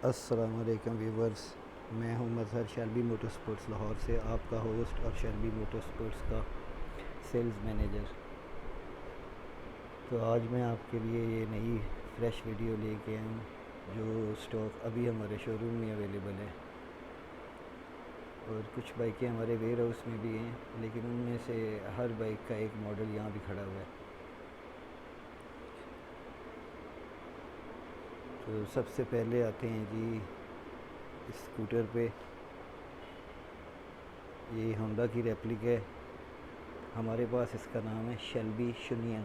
السلام علیکم ویورز، میں ہوں مظہر شیلبی موٹر سپورٹس لاہور سے، آپ کا ہوسٹ اور شیلبی موٹر سپورٹس کا سیلز مینیجر۔ تو آج میں آپ کے لیے یہ نئی فریش ویڈیو لے کے آیا ہوں جو سٹاک ابھی ہمارے شو روم میں اویلیبل ہے، اور کچھ بائکیں ہمارے ویئر ہاؤس میں بھی ہیں، لیکن ان میں سے ہر بائک کا ایک ماڈل یہاں بھی کھڑا ہوا ہے۔ تو سب سے پہلے آتے ہیں جی اسکوٹر پہ، یہ ہونڈا کی ریپلیکا ہے، ہمارے پاس اس کا نام ہے شیلبی شونین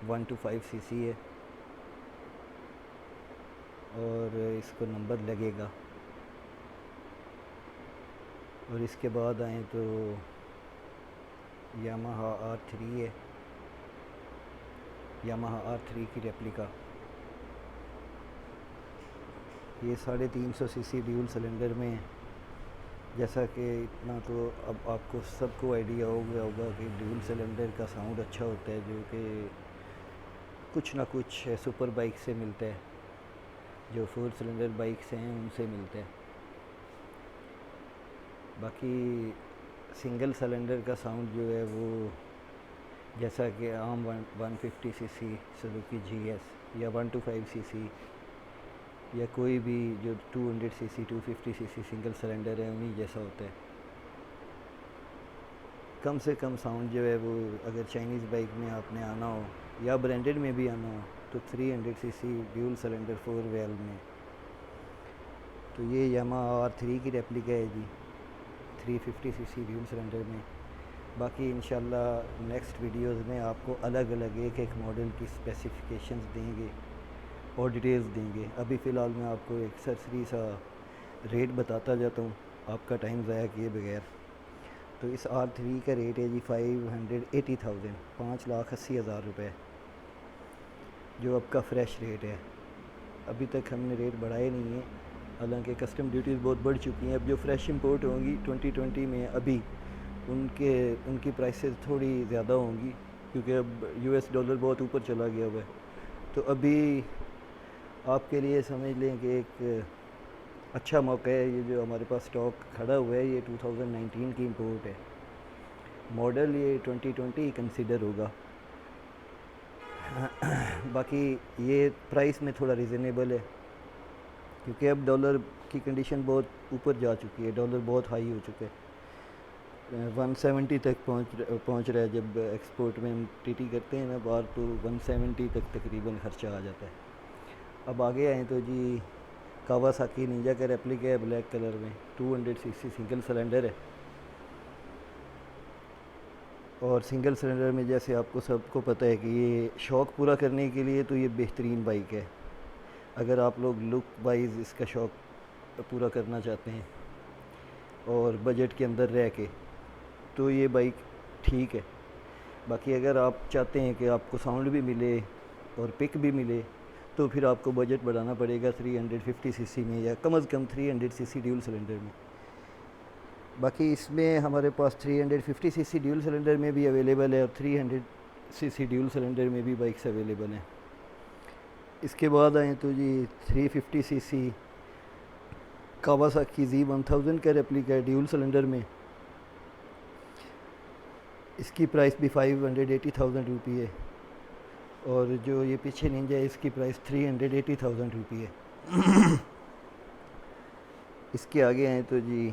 125 سی سی ہے، اور اس کو نمبر لگے گا۔ اور اس کے بعد آئیں تو یاماہا R3 ہے، یاماہا R3 کی ریپلیکا، یہ 350 سی سی ڈیول سلنڈر میں ہے۔ جیسا کہ اتنا تو اب آپ کو سب کو آئیڈیا ہو گیا ہوگا کہ ڈیول سلنڈر کا ساؤنڈ اچھا ہوتا ہے، جو کہ کچھ نہ کچھ سپر بائک سے ملتا ہے، جو 4 سلنڈر بائکس ہیں ان سے ملتا ہے۔ باقی سنگل سلنڈر کا ساؤنڈ جو ہے وہ جیسا کہ عام 150 سی سی سزوکی جی ایس یا 125 سی سی یا کوئی بھی جو 200 سی سی 250 سی سی سنگل سلنڈر ہے انہی جیسا ہوتا ہے۔ کم سے کم ساؤنڈ جو ہے وہ اگر چائنیز بائک میں آپ نے آنا ہو یا برانڈڈ میں بھی آنا ہو تو 300 سی سی ڈیول سلنڈر 4 ویل میں۔ تو یہ یاماہا R3 کی ریپلیکا ہے جی، 350 سی سی ڈیول سلنڈر میں۔ باقی انشاءاللہ نیکسٹ ویڈیوز میں آپ کو الگ الگ ایک ماڈل کی اسپیسیفیکیشنز دیں گے اور ڈیٹیلز دیں گے۔ ابھی فی الحال میں آپ کو ایک سرسری سا ریٹ بتاتا جاتا ہوں آپ کا ٹائم ضائع کیے بغیر۔ تو اس R3 کا ریٹ ہے جی 580,000، 5,80,000 روپے، جو اب کا فریش ریٹ ہے۔ ابھی تک ہم نے ریٹ بڑھائے نہیں ہیں، حالانکہ کسٹم ڈیوٹیز بہت بڑھ چکی ہیں۔ اب جو فریش امپورٹ ہوں گی 2020 میں ابھی ان کی پرائسز تھوڑی زیادہ ہوں گی، کیونکہ اب US ڈالر بہت اوپر چلا گیا ہوا ہے۔ تو ابھی آپ کے لیے سمجھ لیں کہ ایک اچھا موقع ہے، یہ جو ہمارے پاس سٹاک کھڑا ہوا ہے یہ 2019 کی امپورٹ ہے، ماڈل یہ 2020 کنسیڈر ہوگا۔ باقی یہ پرائس میں تھوڑا ریزنیبل ہے، کیونکہ اب ڈالر کی کنڈیشن بہت اوپر جا چکی ہے، ڈالر بہت ہائی ہو چکا ہے، 170 تک پہنچ رہا ہے۔ جب ایکسپورٹ میں ہم TT کرتے ہیں نا باہر تو 170 تک تقریباً خرچہ آ جاتا ہے۔ اب آگے آئیں تو جی کاواساکی نینجا کا ریپلیکا ہے بلیک کلر میں، 200 سی سی سنگل سلنڈر ہے، اور سنگل سلنڈر میں جیسے آپ کو سب کو پتہ ہے کہ یہ شوق پورا کرنے کے لیے تو یہ بہترین بائک ہے۔ اگر آپ لوگ لک وائز اس کا شوق پورا کرنا چاہتے ہیں اور بجٹ کے اندر رہ کے تو یہ بائک ٹھیک ہے۔ باقی اگر آپ چاہتے ہیں کہ آپ کو ساؤنڈ بھی ملے اور پک بھی ملے تو پھر آپ کو بجٹ بڑھانا پڑے گا 350 سی سی میں، یا کم از کم 300 سی سی ڈیول سلنڈر میں۔ باقی اس میں ہمارے پاس 350 سی سی ڈیول سلنڈر میں بھی اویلیبل ہے اور 300 سی سی ڈیول سلنڈر میں بھی بائکس اویلیبل ہیں۔ اس کے بعد آئیں تو جی 350 سی سی کاواساکی Z1000 کا ریپلیکا ہے ڈیول سلنڈر میں، اس کی پرائس بھی 580,000 روپی ہے، اور جو یہ پیچھے نینجا ہے اس کی پرائس 380,000 روپی ہے۔ اس کے آگے آئیں تو جی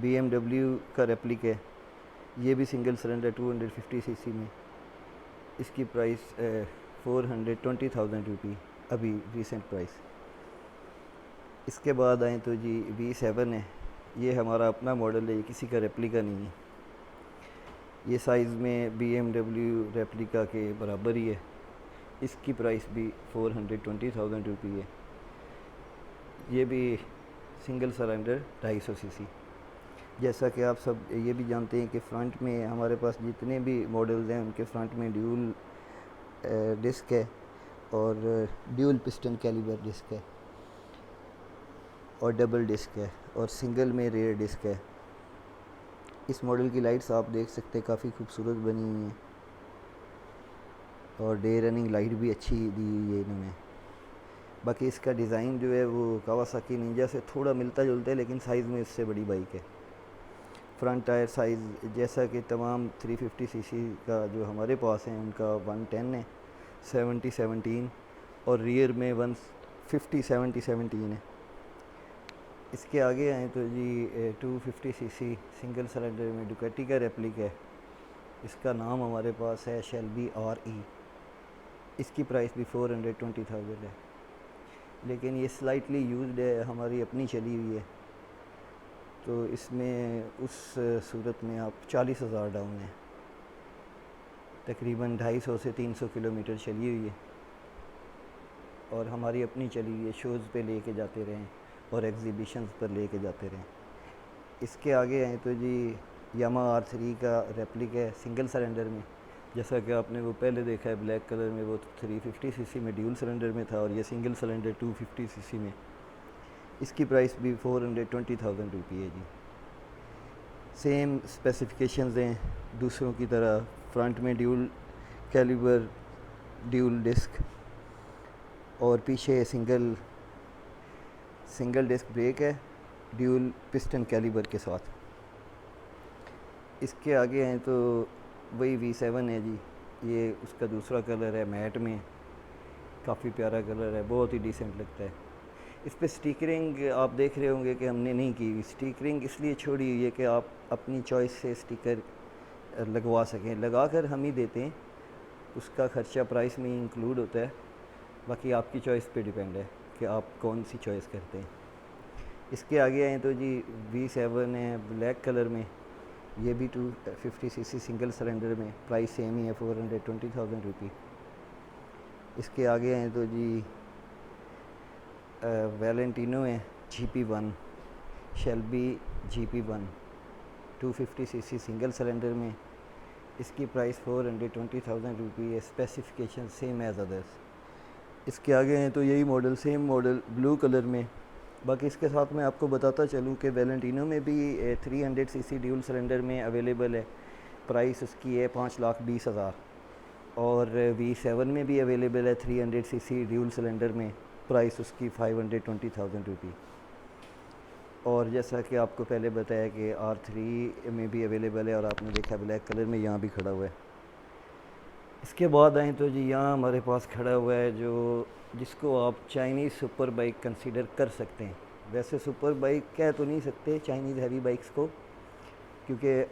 BMW کا ریپلیکا ہے، یہ بھی سنگل سلنڈر 250 سی سی میں، اس کی پرائس 420,000 روپی ابھی ریسنٹ پرائس۔ اس کے بعد آئیں تو جی V7 ہے، یہ ہمارا اپنا ماڈل ہے، یہ کسی کا ریپلیکا نہیں ہے، یہ سائز میں BMW ریپلیکا کے برابر ہی ہے، اس کی پرائس بھی 420,000 روپی ہے، یہ بھی سنگل سلنڈر 250 سی سی۔ جیسا کہ آپ سب یہ بھی جانتے ہیں کہ فرنٹ میں ہمارے پاس جتنے بھی ماڈلز ہیں ان کے فرنٹ میں ڈیول ڈسک ہے اور ڈیول پسٹن کیلیبر ڈسک ہے اور ڈبل ڈسک ہے، اور سنگل میں ریئر ڈسک ہے۔ اس ماڈل کی لائٹس آپ دیکھ سکتے ہیں کافی خوبصورت بنی ہوئی ہیں، اور ڈے رننگ لائٹ بھی اچھی دی ہوئی ہے انہوں نے۔ باقی اس کا ڈیزائن جو ہے وہ کاواساکی نینجا سے تھوڑا ملتا جلتا ہے، لیکن سائز میں اس سے بڑی بائک ہے۔ فرنٹ ٹائر سائز جیسا کہ تمام 350 سی سی کا جو ہمارے پاس ہیں ان کا 110 ہے، 70-17، اور ریئر میں 150-70-17 ہے۔ اس کے آگے آئیں تو جی 250 سی سی سنگل سلنڈر میں ڈوکاٹی کا ریپلک ہے، اس کا نام ہمارے پاس ہے شیلبی RE۔ اس کی پرائس بھی 420,000 ہے، لیکن یہ سلائٹلی یوزڈ ہے، ہماری اپنی چلی ہوئی ہے، تو اس میں اس صورت میں آپ 40,000 ڈاؤن ہے، تقریباً 250 سے 300 کلومیٹر چلی ہوئی ہے، اور ہماری اپنی چلی ہوئی ہے، شوز پہ لے کے جاتے رہیں اور ایگزیبیشنز پر لے کے جاتے رہیں۔ اس کے آگے ہیں تو جی یاماہا R3 کا ریپلک ہے سنگل سلنڈر میں، جیسا کہ آپ نے وہ پہلے دیکھا ہے بلیک کلر میں، وہ 350 سی سی میں ڈیول سلنڈر میں تھا، اور یہ سنگل سلنڈر 250 سی سی میں۔ اس کی پرائس بھی 420,000 روپی ہے جی۔ سیم اسپیسیفکیشنز ہیں دوسروں کی طرح، فرنٹ میں ڈیول کیلیبر ڈیول ڈسک، اور پیچھے سنگل ڈسک بریک ہے ڈیول پسٹن کیلیبر کے ساتھ۔ اس کے آگے ہیں تو وہی V7 ہے جی، یہ اس کا دوسرا کلر ہے میٹ میں، کافی پیارا کلر ہے، بہت ہی ڈیسنٹ لگتا ہے۔ اس پہ سٹیکرنگ آپ دیکھ رہے ہوں گے کہ ہم نے نہیں کی ہوئی، سٹیکرنگ اس لیے چھوڑی ہوئی ہے کہ آپ اپنی چوائس سے سٹیکر لگوا سکیں، لگا کر ہم ہی دیتے ہیں، اس کا خرچہ پرائس میں ہی انکلوڈ ہوتا ہے، باقی آپ کی چوائس پہ ڈیپینڈ ہے کہ آپ کون سی چوائس کرتے ہیں۔ اس کے آگے آئیں تو جی V7 ہے بلیک کلر میں، یہ بھی 250 سی سی سنگل سلنڈر میں، پرائس سیم ہی ہے 420,000 روپی۔ اس کے آگے ہیں تو جی ویلنٹینو ہے GP1، شیلبی GP1 250 سی سی سنگل سلنڈر میں، اس کی پرائس 420,000 روپی ہے، اسپیسیفکیشن سیم ایز ادرس۔ اس کے آگے ہیں تو یہی model, same model blue colour میں۔ باقی اس کے ساتھ میں آپ کو بتاتا چلوں کہ ویلنٹینو میں بھی 300 سی سی ڈیول سلنڈر میں اویلیبل ہے، پرائس اس کی ہے 5,20,000، اور V7 میں بھی اویلیبل ہے 300 سی سی ڈیول سلنڈر میں، پرائس اس کی 520,000 روپی۔ اور جیسا کہ آپ کو پہلے بتایا کہ R3 میں بھی اویلیبل ہے، اور آپ نے دیکھا بلیک کلر میں یہاں بھی کھڑا ہوا ہے۔ اس کے بعد آئیں تو جی یہاں ہمارے پاس کھڑا ہوا ہے جس کو آپ چائنیز سپر بائک کنسیڈر کر سکتے ہیں، ویسے سپر بائک کہہ تو نہیں سکتے چائنیز ہیوی بائکس کو، کیونکہ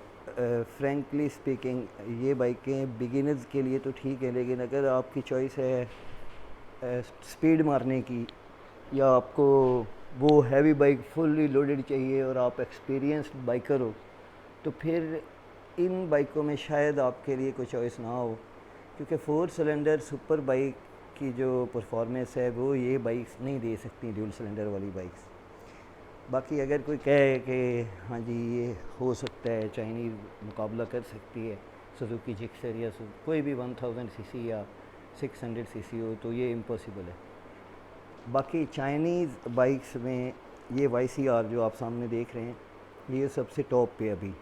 فرینکلی اسپیکنگ یہ بائکیں بگنرز کے لیے تو ٹھیک ہے، لیکن اگر آپ کی چوائس ہے سپیڈ مارنے کی، یا آپ کو وہ ہیوی بائک فلی لوڈڈ چاہیے اور آپ ایکسپیرینسڈ بائکر ہو، تو پھر ان بائکوں میں شاید آپ کے لیے کوئی چوائس نہ ہو، کیونکہ 4 سلنڈر سپر بائک کی جو پرفارمنس ہے وہ یہ بائکس نہیں دے سکتی، ڈیول سلنڈر والی بائکس۔ باقی اگر کوئی کہے کہ ہاں جی یہ ہو سکتا ہے چائنیز مقابلہ کر سکتی ہے سوزوکی جکسر یا کوئی بھی 1000 سی سی یا 600 سی سی ہو، تو یہ امپاسبل ہے۔ باقی چائنیز بائکس میں یہ YCR جو آپ سامنے دیکھ رہے ہیں، یہ سب سے ٹاپ پہ ابھی،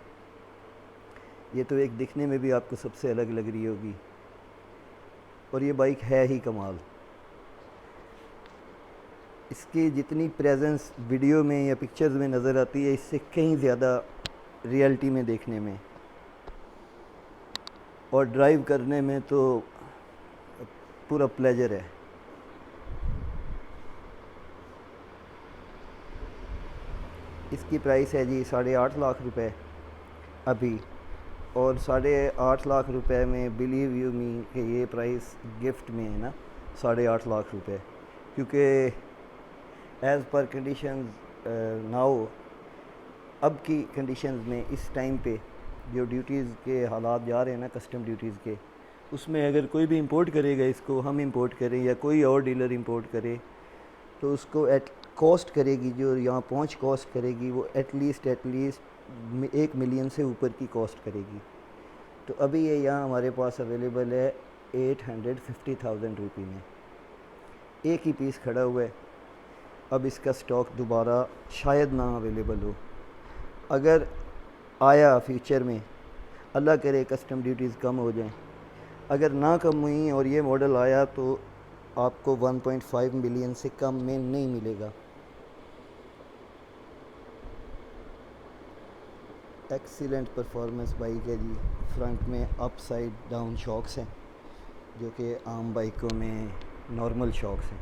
یہ تو ایک دکھنے میں بھی آپ کو سب سے الگ لگ رہی ہوگی، اور یہ بائک ہے ہی کمال۔ اس کی جتنی پریزنس ویڈیو میں یا پکچرز میں نظر آتی ہے، اس سے کہیں زیادہ ریئلٹی میں دیکھنے میں اور ڈرائیو کرنے میں تو پورا پلیجر ہے۔ اس کی پرائس ہے جی 8.5 لاکھ روپے ابھی، اور 8.5 لاکھ روپے میں بلیو یو می کہ یہ پرائس گفٹ میں ہے نا 8.5 لاکھ روپے، کیونکہ ایز پر کنڈیشنز ناؤ، اب کی کنڈیشنز میں اس ٹائم پہ جو ڈیوٹیز کے حالات جا رہے ہیں نا کسٹم ڈیوٹیز کے، اس میں اگر کوئی بھی امپورٹ کرے گا اس کو، ہم امپورٹ کریں یا کوئی اور ڈیلر امپورٹ کرے، تو اس کو ایٹ کاسٹ کرے گی، جو یہاں پہنچ کاسٹ کرے گی، وہ ایٹ لیسٹ 1 ملین سے اوپر کی کاسٹ کرے گی۔ تو ابھی یہ یہاں ہمارے پاس اویلیبل ہے 850,000 روپی میں، ایک ہی پیس کھڑا ہوا ہے، اب اس کا سٹاک دوبارہ شاید نہ اویلیبل ہو، اگر آیا فیوچر میں، اللہ کرے کسٹم ڈیوٹیز کم ہو جائیں، اگر نہ کم ہوئیں اور یہ ماڈل آیا تو آپ کو 1.5 ملین سے کم میں نہیں ملے گا. ایکسیلنٹ پرفارمنس بائک ہے جی. فرنٹ میں اپ سائڈ ڈاؤن شاکس ہیں جو کہ عام بائکوں میں نارمل شاکس ہیں.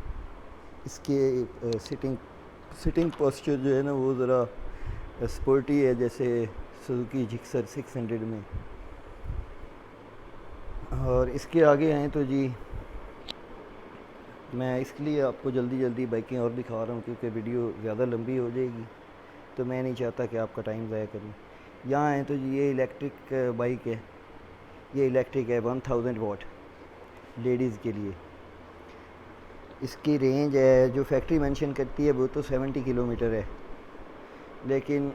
اس کے سٹنگ پوسچر جو ہے نا وہ ذرا اسپورٹی ہے جیسے سوزوکی جکسر 600 میں. اور اس کے آگے آئیں تو جی میں اس کے لیے آپ کو جلدی بائکیں اور دکھا رہا ہوں کیونکہ ویڈیو زیادہ لمبی ہو جائے گی تو میں نہیں چاہتا کہ آپ کا ٹائم ضائع کروں. یہاں آئیں تو جی یہ الیکٹرک بائک ہے. یہ الیکٹرک ہے 1000 واٹ لیڈیز کے لیے. اس کی رینج ہے جو فیکٹری مینشن کرتی ہے وہ تو 70 کلومیٹر ہے, لیکن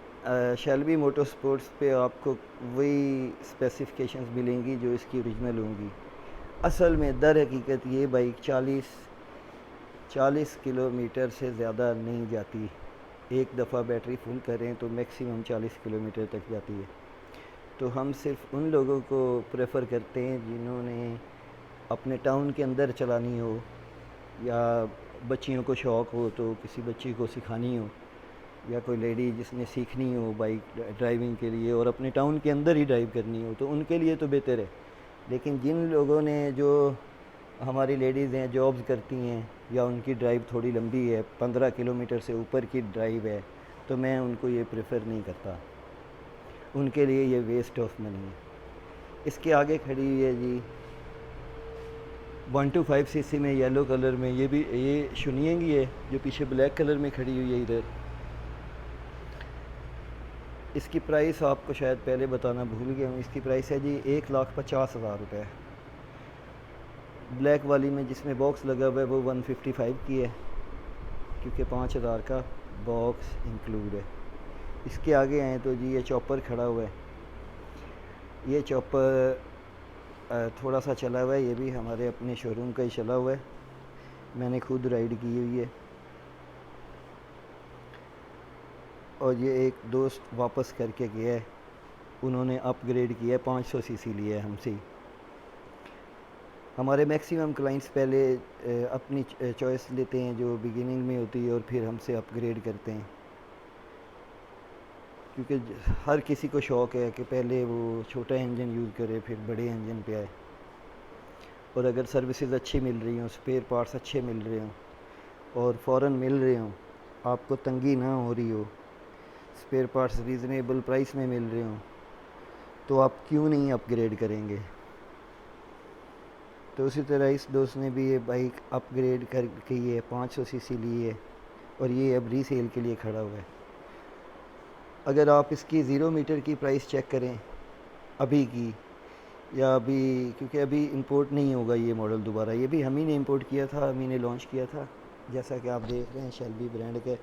شیلبی موٹر سپورٹس پہ آپ کو وہی اسپیسیفکیشنز ملیں گی جو اس کی اوریجنل ہوں گی. اصل میں در حقیقت یہ بائک 40 کلومیٹر سے زیادہ نہیں جاتی. ایک دفعہ بیٹری فل کریں تو میکسیمم 40 کلومیٹر تک جاتی ہے. تو ہم صرف ان لوگوں کو پریفر کرتے ہیں جنہوں نے اپنے ٹاؤن کے اندر چلانی ہو, یا بچیوں کو شوق ہو تو کسی بچی کو سکھانی ہو, یا کوئی لیڈی جس نے سیکھنی ہو بائک ڈرائیونگ کے لیے اور اپنے ٹاؤن کے اندر ہی ڈرائیو کرنی ہو, تو ان کے لیے تو بہتر ہے. لیکن جن لوگوں نے جو ہماری لیڈیز ہیں جابز کرتی ہیں یا ان کی ڈرائیو تھوڑی لمبی ہے 15 کلومیٹر سے اوپر کی ڈرائیو ہے, تو میں ان کو یہ پریفر نہیں کرتا. ان کے لیے یہ ویسٹ آف منی ہے. اس کے آگے کھڑی ہوئی ہے جی 125 سی سی میں یلو کلر میں, یہ شنیئنگ ہی ہے جو پیچھے بلیک کلر میں کھڑی ہوئی ہے ادھر. اس کی پرائس آپ کو شاید پہلے بتانا بھول گیا ہوں. اس کی پرائس ہے جی 1,50,000 روپے. بلیک والی میں جس میں باکس لگا ہوا ہے وہ 155 کی ہے کیونکہ 5,000 کا باکس انکلوڈ ہے. اس کے آگے آئیں تو جی یہ چاپر کھڑا ہوا ہے. یہ چاپر تھوڑا سا چلا ہوا ہے, یہ بھی ہمارے اپنے شو روم کا ہی چلا ہوا ہے, میں نے خود رائڈ کی ہوئی ہے. اور یہ ایک دوست واپس کر کے گیا ہے, انہوں نے اپ گریڈ کیا ہے 500 سی سی لیا ہے ہم سے. ہمارے میکسیمم کلائنٹس پہلے اپنی چوائس لیتے ہیں جو بگننگ میں ہوتی ہے اور پھر ہم سے اپ گریڈ کرتے ہیں, کیونکہ ہر کسی کو شوق ہے کہ پہلے وہ چھوٹا انجن یوز کرے پھر بڑے انجن پہ آئے. اور اگر سروسز اچھی مل رہی ہوں, اسپیئر پارٹس اچھے مل رہے ہوں اور فوراً مل رہے ہوں, آپ کو تنگی نہ ہو رہی ہو, اسپیئر پارٹس ریزنیبل پرائس میں مل رہے ہوں, تو آپ کیوں نہیں اپ گریڈ کریں گے. تو اسی طرح اس دوست نے بھی یہ بائک اپ گریڈ کر کے یہ 500 سی سی لی ہے اور یہ اب ری سیل کے لیے کھڑا ہوا ہے. اگر آپ اس کی 0 میٹر کی پرائس چیک کریں ابھی کی, یا ابھی کیونکہ ابھی امپورٹ نہیں ہوگا یہ ماڈل دوبارہ, یہ بھی ہم ہی نے امپورٹ کیا تھا, ہم ہی نے لانچ کیا تھا جیسا کہ آپ دیکھ رہے ہیں شیلبی برانڈ کے,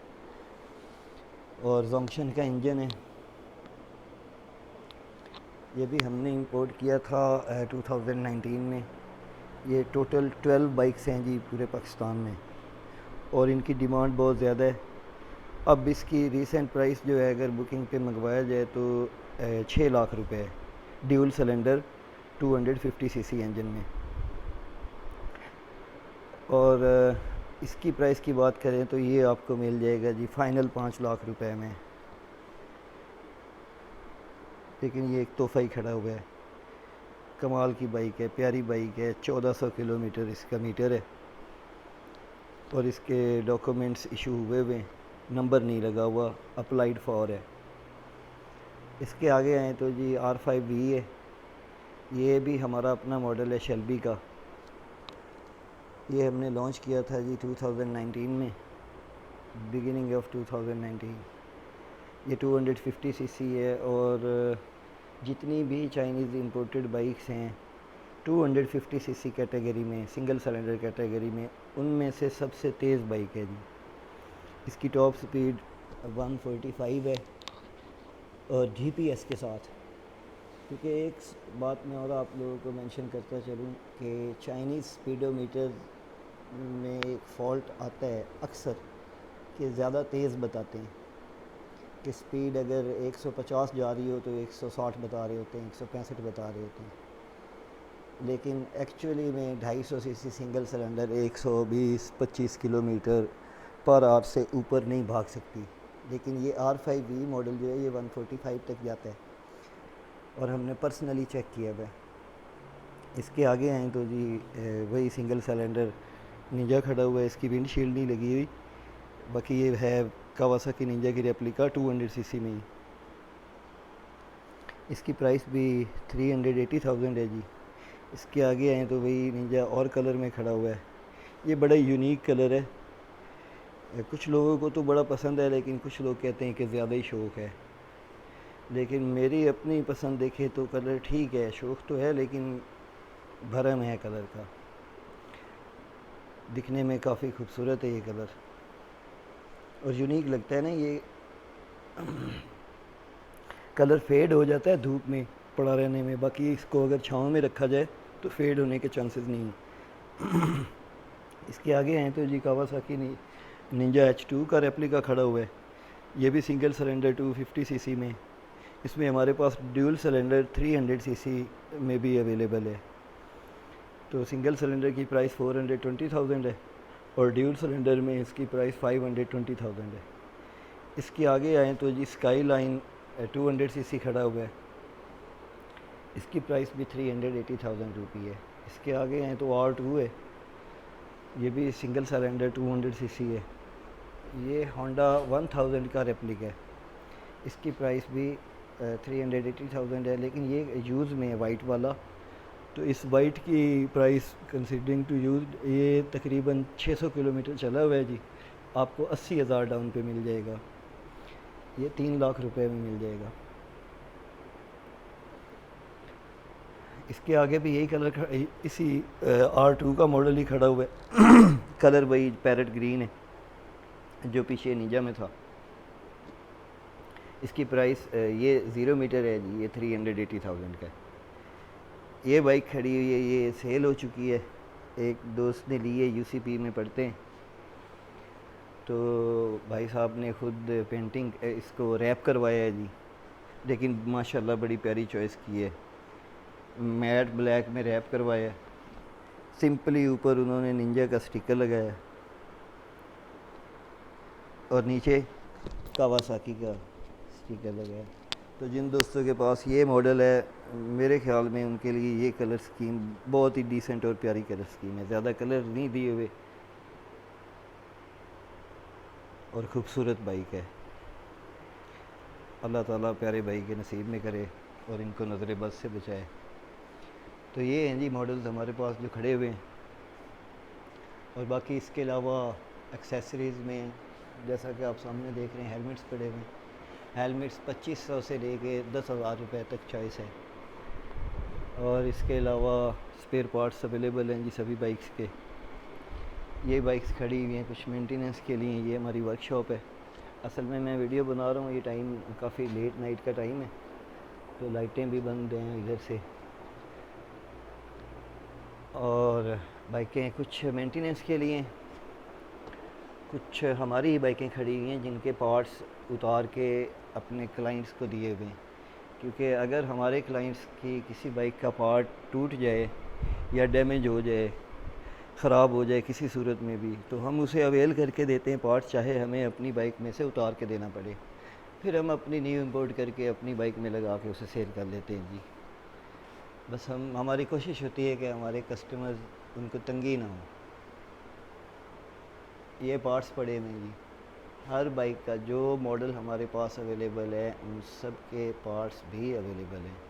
اور زونگشن کا انجن ہے. یہ بھی ہم نے امپورٹ کیا تھا 2019 میں. یہ ٹوٹل 12 بائکس ہیں جی پورے پاکستان میں, اور ان کی ڈیمانڈ بہت زیادہ ہے. اب اس کی ریسنٹ پرائس جو ہے اگر بکنگ پہ منگوایا جائے تو 6 لاکھ روپے ہے, ڈیول سلنڈر 250 سی سی انجن میں. اور اس کی پرائس کی بات کریں تو یہ آپ کو مل جائے گا جی فائنل 5 لاکھ روپے میں. لیکن یہ ایک تحفہ ہی کھڑا ہوا ہے. کمال کی بائک ہے, پیاری بائک ہے, 1400 کلومیٹر اس کا میٹر ہے, اور اس کے ڈاکومنٹس ایشو ہوئے ہیں, نمبر نہیں لگا ہوا, اپلائیڈ فار ہے. اس کے آگے آئیں تو جی R5V ہے. یہ بھی ہمارا اپنا ماڈل ہے شیلبی کا. یہ ہم نے لانچ کیا تھا جی 2019 میں, بگننگ آف 2019. یہ 250 سی سی ہے, اور جتنی بھی چائنیز امپورٹڈ بائکس ہیں 250 سی سی کیٹیگری میں, سنگل سلنڈر کیٹیگری میں, ان میں سے سب سے تیز بائک ہے جی. اس کی ٹاپ سپیڈ 145 ہے, اور GPS کے ساتھ. کیونکہ ایک بات میں اور آپ لوگوں کو مینشن کرتا چلوں کہ چائنیز اسپیڈو میٹر میں ایک فالٹ آتا ہے اکثر کہ زیادہ تیز بتاتے ہیں, کہ سپیڈ اگر 150 جا رہی ہو تو 160 بتا رہے ہوتے ہیں, 165 بتا رہے ہوتے ہیں. لیکن ایکچولی میں 250 سی سی سنگل سلنڈر 120-25 کلومیٹر پر آور سے اوپر نہیں بھاگ سکتی، لیکن یہ R5V ماڈل جو ہے یہ 145 تک جاتا ہے، اور ہم نے پرسنلی چیک کیا ہوا ہے۔ اس کے آگے آئیں تو جی وہی سنگل سلنڈر ننجا کھڑا ہوا ہے، اس کی ونڈ شیلڈ نہیں لگی ہوئی، باقی یہ ہے کاواساکی ننجا کی ریپلیکا 200 سی سی میں ہی۔ اس کی پرائس بھی 380,000 ہے جی۔ اس کے آگے آئیں تو وہی ننجا اور کلر میں کھڑا ہوا ہے، یہ بڑا یونیک کلر ہے، کچھ لوگوں کو تو بڑا پسند ہے، لیکن کچھ لوگ کہتے ہیں کہ زیادہ ہی شوق ہے، لیکن میری اپنی پسند دیکھے تو کلر ٹھیک ہے، شوق تو ہے لیکن بھرم ہے کلر کا، دکھنے میں کافی خوبصورت ہے یہ کلر، اور یونیک لگتا ہے نا۔ یہ کلر فیڈ ہو جاتا ہے دھوپ میں پڑا رہنے میں، باقی اس کو اگر چھاؤں میں رکھا جائے تو فیڈ ہونے کے چانسز نہیں ہیں۔ اس کے آگے ہیں تو جی کاواساکی ننجا H2 کا ریپلیکا کھڑا ہوا ہے، یہ بھی سنگل سلنڈر 250 سی سی میں، اس میں ہمارے پاس ڈیول سلنڈر 300 سی سی میں بھی اویلیبل ہے۔ تو سنگل سلنڈر کی پرائس 420,000 ہے، اور ڈیول سلنڈر میں اس کی پرائس 520,000 ہے۔ اس کے آگے آئیں تو جی اسکائی لائن 200 سی سی کھڑا ہوا ہے، اس کی پرائس بھی 380,000 روپی ہے۔ اس کے آگے آئیں تو R2 ہے، یہ بھی سنگل سلنڈر 200 سی سی ہے، یہ ہونڈا 1000 کا ریپلیکا ہے، اس کی پرائس بھی 380,000 ہے، لیکن یہ یوز میں ہے وائٹ والا، تو اس وائٹ کی پرائس کنسیڈرنگ ٹو یوزڈ یہ تقریباً 600 کلومیٹر چلا ہوا ہے جی، آپ کو 80,000 ڈاؤن پہ مل جائے گا، یہ 3 لاکھ روپے میں مل جائے گا۔ اس کے آگے بھی یہی کلر اسی R2 کا ماڈل ہی کھڑا ہوا ہے، کلر وہی پیرٹ گرین ہے جو پیچھے ننجا میں تھا۔ اس کی پرائس یہ 0 میٹر ہے جی، یہ 380,000 کا ہے۔ یہ بائک کھڑی ہوئی ہے، یہ سیل ہو چکی ہے، ایک دوست نے لی ہے، UCP میں پڑھتے ہیں، تو بھائی صاحب نے خود پینٹنگ اس کو ریپ کروایا ہے جی، لیکن ماشاءاللہ بڑی پیاری چوائس کی ہے، میٹ بلیک میں ریپ کروایا ہے، سمپلی اوپر انہوں نے ننجا کا سٹیکر لگایا ہے، اور نیچے کاواساکی کا سٹیکر لگایا ہے۔ تو جن دوستوں کے پاس یہ ماڈل ہے، میرے خیال میں ان کے لیے یہ کلر سکیم بہت ہی ڈیسنٹ اور پیاری کلر سکیم ہے، زیادہ کلر نہیں دیے ہوئے، اور خوبصورت بائک ہے۔ اللہ تعالیٰ پیارے بھائی کے نصیب میں کرے اور ان کو نظر بد سے بچائے۔ تو یہ ہیں جی ماڈلز ہمارے پاس جو کھڑے ہوئے ہیں، اور باقی اس کے علاوہ ایکسیسریز میں جیسا کہ آپ سامنے دیکھ رہے ہیں ہیلمٹس پڑے ہوئے ہیں، ہیلمٹس 2500 سے لے کے 10,000 روپے تک چوائس ہے، اور اس کے علاوہ اسپیئر پارٹس اویلیبل ہیں جی سبھی بائکس کے۔ یہ بائکس کھڑی ہوئی ہیں کچھ مینٹیننس کے لیے، یہ ہماری ورک شاپ ہے۔ اصل میں ویڈیو بنا رہا ہوں، یہ ٹائم کافی لیٹ نائٹ کا ٹائم ہے، تو لائٹیں بھی بند ہیں ادھر سے، اور بائکیں کچھ مینٹیننس کے لیے، کچھ ہماری بائکیں کھڑی ہوئی ہیں جن کے پارٹس اتار کے اپنے کلائنٹس کو دیے ہوئے ہیں، کیونکہ اگر ہمارے کلائنٹس کی کسی بائک کا پارٹ ٹوٹ جائے یا ڈیمیج ہو جائے، خراب ہو جائے کسی صورت میں بھی، تو ہم اسے اویل کر کے دیتے ہیں پارٹ، چاہے ہمیں اپنی بائک میں سے اتار کے دینا پڑے، پھر ہم اپنی نیو امپورٹ کر کے اپنی بائک میں لگا کے اسے سیل کر لیتے ہیں جی۔ بس ہماری کوشش ہوتی ہے کہ ہمارے کسٹمرز ان کو تنگی نہ ہو۔ یہ پارٹس پڑے ہوئے ہیں جی، ہر بائک کا جو ماڈل ہمارے پاس اویلیبل ہے ان سب کے پارٹس بھی اویلیبل ہیں۔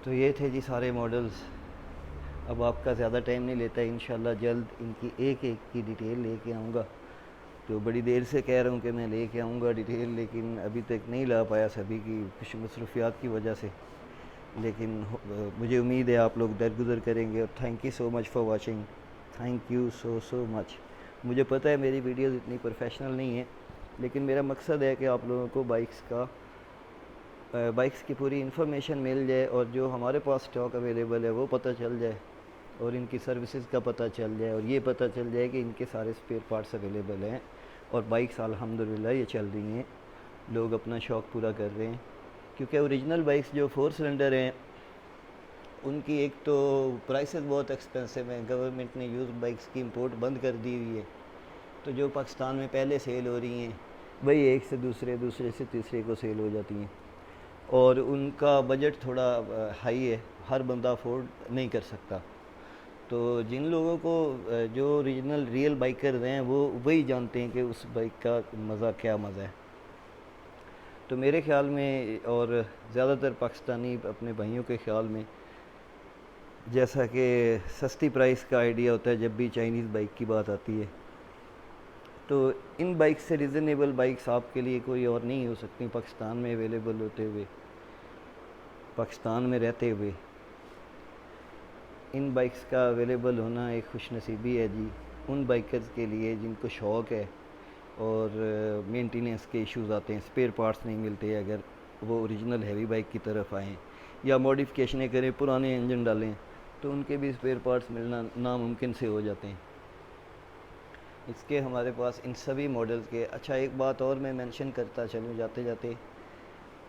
تو یہ تھے جی سارے ماڈلز، اب آپ کا زیادہ ٹائم نہیں لیتا، انشاءاللہ جلد ان کی ایک ایک کی ڈیٹیل لے کے آؤں گا، تو بڑی دیر سے کہہ رہا ہوں کہ میں لے کے آؤں گا ڈیٹیل، لیکن ابھی تک نہیں لا پایا سبھی کی کچھ مصروفیات کی وجہ سے، لیکن مجھے امید ہے آپ لوگ درگزر کریں گے، اور thank you so much for watching, thank you so much. مجھے پتہ ہے میری ویڈیوز اتنی پروفیشنل نہیں ہیں، لیکن میرا مقصد ہے کہ آپ لوگوں کو بائکس کی پوری انفارمیشن مل جائے، اور جو ہمارے پاس اسٹاک اویلیبل ہے وہ پتہ چل جائے، اور ان کی سروسز کا پتہ چل جائے، اور یہ پتہ چل جائے کہ ان کے سارے اسپیئر پارٹس اویلیبل ہیں، اور بائکس الحمدللہ یہ چل رہی ہیں، لوگ اپنا شوق پورا کر رہے ہیں، کیونکہ اوریجنل بائکس جو 4 سلنڈر ہیں ان کی ایک تو پرائسز بہت ایکسپینسو ہیں، گورنمنٹ نے یوز بائکس کی امپورٹ بند کر دی ہوئی ہے، تو جو پاکستان میں پہلے سیل ہو رہی ہیں وہی ایک سے دوسرے سے تیسرے کو سیل ہو جاتی ہیں، اور ان کا بجٹ تھوڑا ہائی ہے، ہر بندہ افورڈ نہیں کر سکتا۔ تو جن لوگوں کو جو اوریجنل ریئل بائکرز ہیں وہ وہی جانتے ہیں کہ اس بائک کا مزہ کیا مزہ ہے۔ تو میرے خیال میں اور زیادہ تر پاکستانی اپنے بھائیوں کے خیال میں، جیسا کہ سستی پرائس کا آئیڈیا ہوتا ہے جب بھی چائنیز بائک کی بات آتی ہے، تو ان بائک سے ریزنیبل بائکس آپ کے لیے کوئی اور نہیں ہو سکتی پاکستان میں اویلیبل ہوتے ہوئے، پاکستان میں رہتے ہوئے۔ ان بائکس کا اویلیبل ہونا ایک خوش نصیبی ہے جی ان بائکرز کے لیے جن کو شوق ہے اور مینٹیننس کے ایشوز آتے ہیں، اسپیئر پارٹس نہیں ملتے اگر وہ اوریجنل ہیوی بائک کی طرف آئیں یا موڈیفکیشنیں کریں، پرانے انجن ڈالیں، تو ان کے بھی اسپیئر پارٹس ملنا ناممکن سے ہو جاتے ہیں۔ اس کے ہمارے پاس ان سبھی ماڈلز کے اچھا ایک بات اور میں مینشن کرتا چلوں جاتے جاتے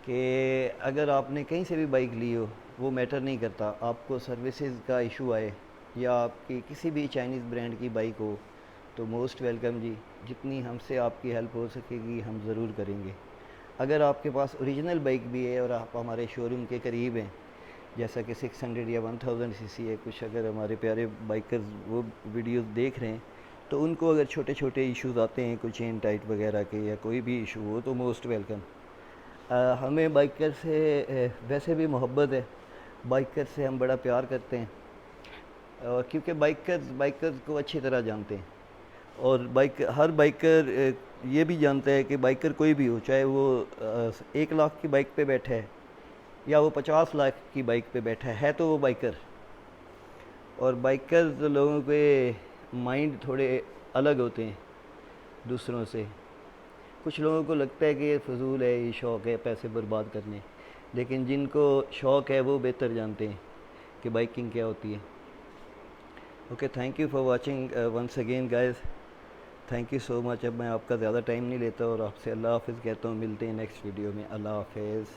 کہ اگر آپ نے کہیں سے بھی بائک لی ہو وہ میٹر نہیں کرتا، آپ کو سروسز کا ایشو آئے یا آپ کی کسی بھی چائنیز برانڈ کی بائک ہو تو موسٹ ویلکم جی، جتنی ہم سے آپ کی ہیلپ ہو سکے گی ہم ضرور کریں گے۔ اگر آپ کے پاس اوریجنل بائک بھی ہے اور آپ ہمارے شو روم کے قریب ہیں، جیسا کہ 600 یا 1000 سی سی ہے، کچھ اگر ہمارے پیارے بائکرز وہ ویڈیوز دیکھ رہے ہیں تو ان کو اگر چھوٹے چھوٹے ایشوز آتے ہیں کوئی چین ٹائٹ وغیرہ کے یا کوئی بھی ایشو ہو تو موسٹ ویلکم۔ ہمیں بائکر سے ویسے بھی محبت ہے، بائکر سے ہم بڑا پیار کرتے ہیں، اور کیونکہ بائکرز کو اچھی طرح جانتے ہیں، اور ہر بائکر یہ بھی جانتا ہے کہ بائکر کوئی بھی ہو، چاہے وہ 1 لاکھ کی بائک پہ بیٹھا ہے یا وہ 50 لاکھ کی بائک پہ بیٹھا ہے تو وہ بائکر۔ اور بائکرز لوگوں کے مائنڈ تھوڑے الگ ہوتے ہیں دوسروں سے، کچھ لوگوں کو لگتا ہے کہ یہ فضول ہے، یہ شوق ہے پیسے برباد کرنے، لیکن جن کو شوق ہے وہ بہتر جانتے ہیں کہ بائکنگ کیا ہوتی ہے۔ Okay, thank you for watching once again guys, thank you so much. اب میں آپ کا زیادہ ٹائم نہیں لیتا اور آپ سے اللہ حافظ کہتا ہوں، ملتے ہیں نیکسٹ ویڈیو میں، اللہ حافظ۔